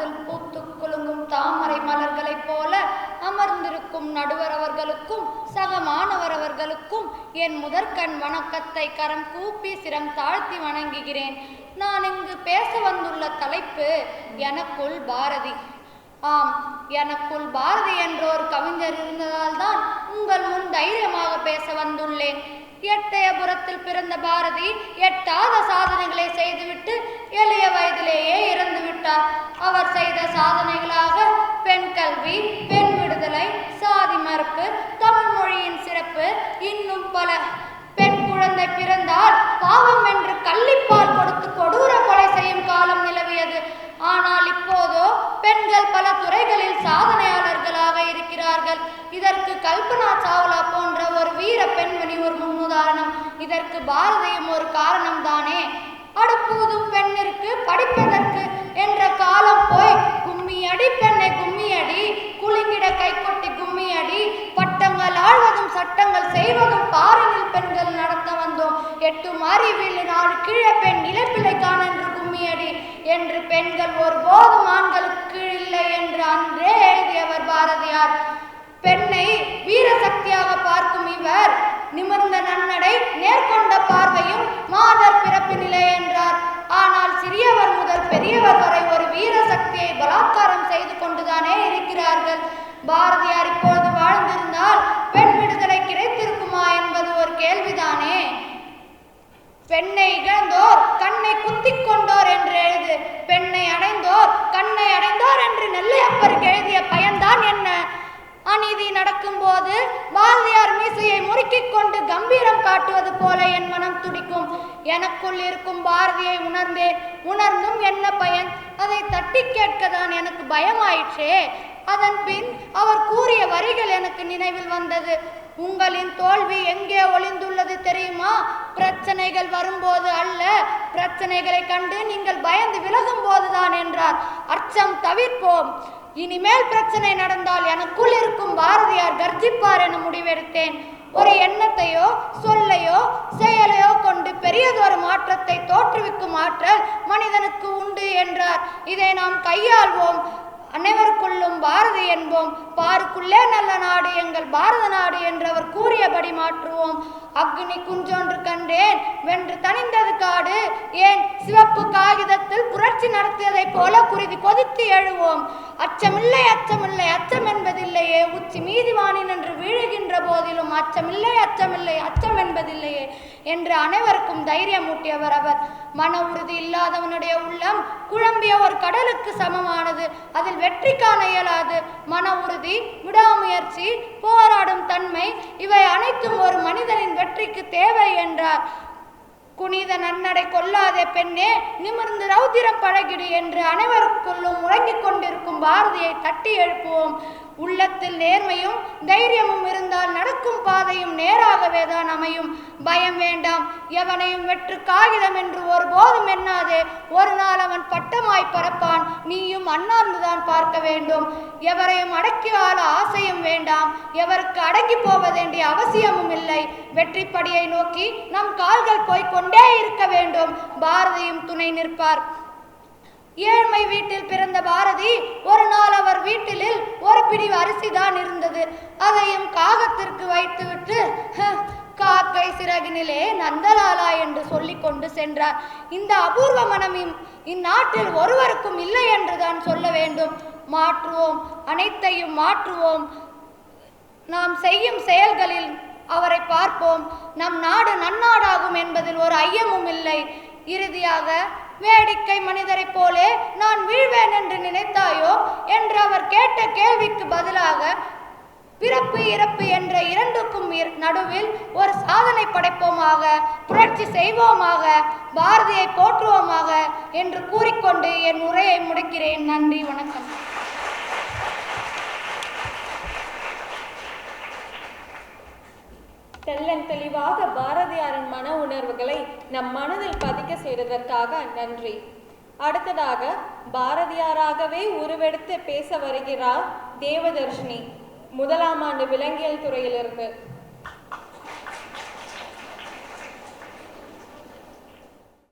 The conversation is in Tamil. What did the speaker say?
மண்டபத்தில் பூத்து குலுங்கும் தாமரை மலர்களைப் போல அமர்ந்திருக்கும் நடுவர் அவர்களுக்கும் சக மாணவர் அவர்களுக்கும் என் முதற்கண் வணக்கத்தை கரம் கூப்பி சிரம் தாழ்த்தி வணங்குகிறேன். நான் இங்கு பேச வந்துள்ள தலைப்பு எனக்குள் பாரதி. ஆம், எனக்குள் பாரதி என்ற ஒரு கவிஞர் இருந்ததால் தான் உங்கள் முன் தைரியமாக பேச வந்துள்ளேன். எட்டயபுரத்தில் பிறந்த பாரதி எட்டாத சாதனைகளை செய்துவிட்டு எளிய வயதிலேயே இறந்து விட்டார். அவர் செய்த சாதனைகளாக பெண் கல்வி, பெண் விடுதலை, சாதி மறுப்பு, தமிழ் மொழியின் சிறப்பு, இன்னும் பல. பெண் குழந்தை பிறந்தால் பாவம் என்று கள்ளிப்பால் கொடுத்து கொடூர கொலை செய்யும் காலம் நிலவியது. ஆனால் இப்போதோ பெண்கள் பல துறைகளில் சாதனையாளர்களாக இருக்கிறார்கள். இதற்கு கல்பனா சாவ்லா போன்ற ஒரு வீர பெண்மணி ஒரு முன்னுதாரணம். இதற்கு பாரதியும் ஒரு காரணம் தானே. அடுப்பூதும் பெண்ணிற்கு படிப்பதற்கு என்ற காலம் போய் கும்மியடி பெண்ணை கும்மியடி, குலுங்கிட கைகொட்டி கும்மியடி, பட்டங்கள் ஆழ்வதும் சட்டங்கள் செய்வதும் பாரினில் பெண்கள் நடத்த வந்தோம். 8 அறிவில் 4 கீழே பெண் இழப்பிலைக்கான என்று கும்மியடி என்று பெண்கள் ஒருபோதும் ஆண்களுக்கு இல்லை என்று அன்றே எழுதியவர் பாரதியார். பெண்ணை வீரசக்தியாக பார்க்கும் இவர் நிமிர்ந்த நன்னடை, நேர்கொண்ட பார்வையும் மாதர் பிறப்பு நிலை என்றார். ஆனால் சிறியவர் முதல் பெரியவர் வரை ஒரு வீரசக்தியை பலாத்காரம் செய்து கொண்டுதானே இருக்கிறார்கள். பாரதியார் இப்பொழுது வாழ்ந்திருந்தால் பெண் விடுதலை கிடைத்திருக்குமா என்பது ஒரு கேள்விதானே. பெண்ணை இழந்தோர் கண்ணை குத்திக் கொண்டோர் என்று எழுது, பெண்ணை அடைந்தோர் கண்ணை அடைந்தோர் என்று நெல்லையப்பருக்கு எழுதிய பயன்தான் என்ன? அநீதி நடக்கும் போது பாரதியார் மீசையை முறுக்கிக் கொண்டு கம்பீரம் காட்டுவது போல என் மனம் துடிக்கும். எனக்குள் இருக்கும் பாரதியை உணர்ந்தேன். உணர்ந்தும் என்ன பயன்? அதை தட்டி கேட்கத்தான் எனக்கு பயமாயிற்றே. அதன் பின் அவர் கூறிய வரிகள் எனக்கு நினைவில் வந்தது. உங்களின் தோல்வி எங்கே ஒளிந்துள்ளது தெரியுமா? பிரச்சனைகள் வரும்போது அல்ல, பிரச்சனைகளை கண்டு நீங்கள் பயந்து விலகும் போதுதான் என்றார். அச்சம் தவிர்ப்போம். இனிமேல் பிரச்சனை நடந்தால் எனக்குள் இருக்கும் பாரதியார் கர்ஜிப்பார் என முடிவெடுத்தேன். ஒரு எண்ணத்தையோ சொல்லையோ செயலையோ கொண்டு பெரியதொரு மாற்றத்தை தோற்றுவிக்கும் ஆற்றல் மனிதனுக்கு உண்டு என்றார். இதை நாம் கையாள்வோம். அனைவருக்குள்ளும் பாரதி என்போம். பாருக்குள்ளே நல்ல நாடு எங்கள் பாரத நாடு என்று அவர் கூறியபடி மாற்றுவோம். அக்னி குஞ்சொன்று கண்டேன், வென்று தணிந்தது காடு. ஏன் சிவப்பு காகிதத்தில் புரட்சி நடத்தியதை போல குருதி கொதித்து எழுவோம். அச்சமில்லை அச்சமில்லை அச்சம் என்பதில்லையே, உச்சி மீதிவானின் என்று வீழுகின்ற போதிலும் அச்சமில்லை அச்சமில்லை அச்சம் என்பதில்லையே என்று அனைவருக்கும் தைரியம் ஊட்டியவர் அவர். மன உறுதி இல்லாதவனுடைய உள்ளம் குழம்பிய ஒரு கடலுக்கு சமமானது. அதில் வெற்றி காண இயலாது. மன உறுதி, விடாமுயற்சி, போராடும் தன்மை இவை அனைத்தும் ஒரு மனிதனின் வெற்றிக்கு தேவை என்றார். குனித நன்னடை கொள்ளாதே பெண்ணே, நிமிர்ந்து ரௌதிரம் பழகிடு என்று அனைவருக்குள்ளும் முழங்கிக் கொண்டிருக்கும் பாரதியை தட்டி எழுப்புவோம். உள்ளத்தில் நேர்மையும் தைரியமும் இருந்தால் நடக்கும் பாதையும் நேராகவே தான் அமையும். பயம் வேண்டாம். எவனையும் வெற்று காகிதம் என்று ஒருபோதும் எண்ணாதே. ஒரு நாள் அவன் பட்டமாய் பறப்பான். நீயும் அண்ணாந்துதான் பார்க்க வேண்டும். எவரையும் அடக்கி ஆள ஆசையும் வேண்டாம். எவருக்கு அடங்கி போக வேண்டிய அவசியமும் இல்லை. வெற்றிப்படியை நோக்கி நம் கால்கள் போய்கொண்டே இருக்க வேண்டும். பாரதியும் துணை நிற்பார். ஏழ்மை வீட்டில் பிறந்த பாரதி ஒரு நாள் அவர் வீட்டில் ஒரு பிடி அரிசி தான் இருந்தது. அதையும் காகத்திற்கு வைத்துவிட்டு காக்கை சிறகினிலே நந்தலாலா என்று சொல்லிக் கொண்டு சென்றார். இந்த அபூர்வ மனம் இந்நாட்டில் ஒருவருக்கும் இல்லை என்று தான் சொல்ல வேண்டும். மாற்றுவோம், அனைத்தையும் மாற்றுவோம். நாம் செய்யும் செயல்களில் அவரை பார்ப்போம். நம் நாடு நன்னாடாகும் என்பதில் ஒரு ஐயமும் இல்லை. இறுதியாக, வேடிக்கை மனிதரைப் போலே நான் வீழ்வேன் என்று நினைத்தாயோ என்று அவர் கேட்ட கேள்விக்கு பதிலாக, பிறப்பு இறப்பு என்ற இரண்டுக்கும் நடுவில் ஒரு சாதனை படைப்போமாக, புரட்சி செய்வோமாக, பாரதியை போற்றுவோமாக என்று கூறிக்கொண்டு என் உரையை முடிக்கிறேன். நன்றி, வணக்கம். தெள்ளன் தெளிவாக பாரதியாரின் மன உணர்வுகளை நம் மனதில் பதிக்க செய்ததற்காக நன்றி. அடுத்ததாக பாரதியாராகவே உருவெடுத்து பேச வருகிறார் தேவதர்ஷினி, முதலாம் ஆண்டு விலங்கியல் துறையிலிருந்து.